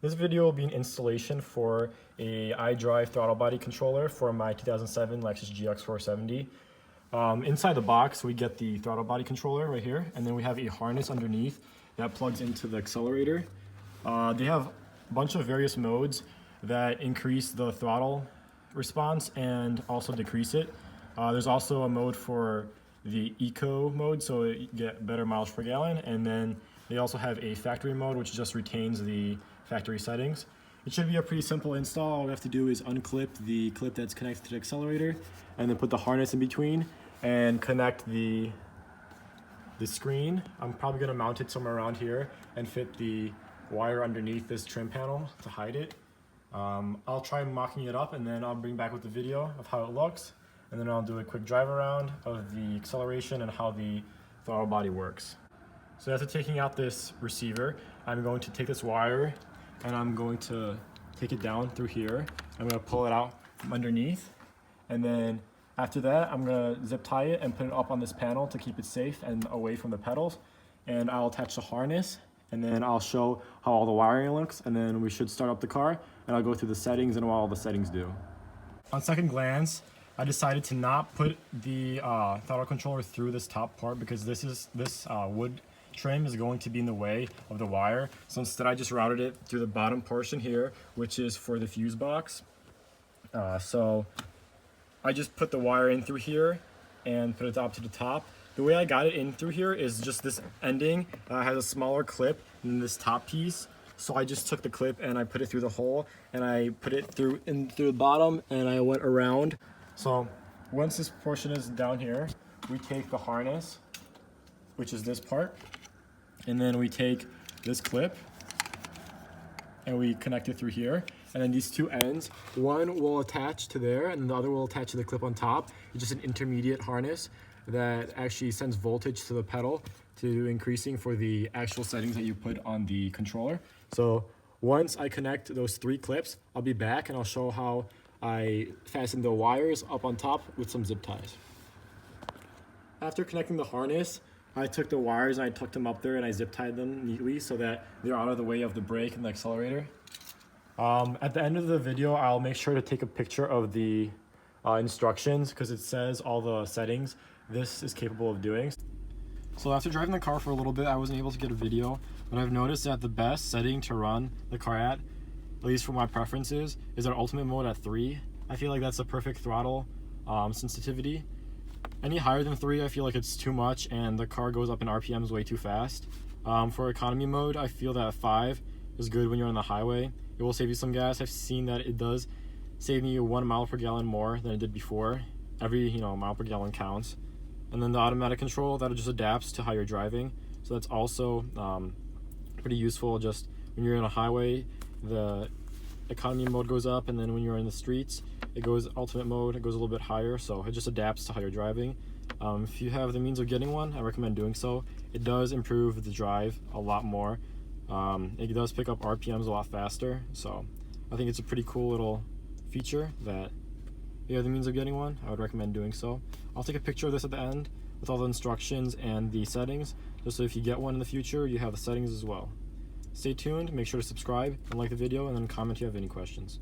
This video will be an installation for a iDrive throttle body controller for my 2007 Lexus GX470. Inside the box, we get the throttle body controller right here, and then we have a harness underneath that plugs into the accelerator. They have a bunch of various modes that increase the throttle response and also decrease it. There's also a mode for the eco mode, so you get better miles per gallon, and then they also have a factory mode which just retains the factory settings. It should be a pretty simple install. All we have to do is unclip the clip that's connected to the accelerator and then put the harness in between and connect the screen. I'm probably going to mount it somewhere around here and fit the wire underneath this trim panel to hide it. I'll try mocking it up and then I'll bring back with the video of how it looks, and then I'll do a quick drive around of the acceleration and how the throttle body works. So after taking out this receiver, I'm going to take this wire and I'm going to take it down through here. I'm going to pull it out from underneath, and then after that I'm going to zip tie it and put it up on this panel to keep it safe and away from the pedals, and I'll attach the harness, and then I'll show how all the wiring looks, and then we should start up the car and I'll go through the settings and what all the settings do. On second glance, I decided to not put the throttle controller through this top part because this wood trim is going to be in the way of the wire. So instead I just routed it through the bottom portion here, which is for the fuse box. So I just put the wire in through here and put it up to the top. The way I got it in through here is just this ending has a smaller clip than this top piece. So I just took the clip and I put it through the hole and I put it through the bottom and I went around. So once this portion is down here, we take the harness, which is this part, and then we take this clip and we connect it through here, and then these two ends, one will attach to there and the other will attach to the clip on top. It's just an intermediate harness that actually sends voltage to the pedal to increasing for the actual settings that you put on the controller. So once I connect those three clips, I'll be back and I'll show how I fasten the wires up on top with some zip ties. After connecting the harness, I took the wires and I tucked them up there and I zip tied them neatly so that they're out of the way of the brake and the accelerator. At the end of the video, I'll make sure to take a picture of the instructions because it says all the settings this is capable of doing. So after driving the car for a little bit, I wasn't able to get a video, but I've noticed that the best setting to run the car at least for my preferences, is our ultimate mode at 3. I feel like that's a perfect throttle sensitivity. Any higher than 3, I feel like it's too much and the car goes up in RPMs way too fast. For economy mode, I feel that 5 is good when you're on the highway. It will save you some gas. I've seen that it does save me 1 mile per gallon more than it did before. Every mile per gallon counts. And then the automatic control, that just adapts to how you're driving. So that's also pretty useful. Just when you're on a highway, the economy mode goes up, and then when you're in the streets, it goes ultimate mode, it goes a little bit higher, so it just adapts to how you're driving. If you have the means of getting one, I recommend doing so. It does improve the drive a lot more. It does pick up RPMs a lot faster, so I think it's a pretty cool little feature that if you have the means of getting one, I would recommend doing so. I'll take a picture of this at the end with all the instructions and the settings, just so if you get one in the future, you have the settings as well. Stay tuned, make sure to subscribe and like the video, and then comment if you have any questions.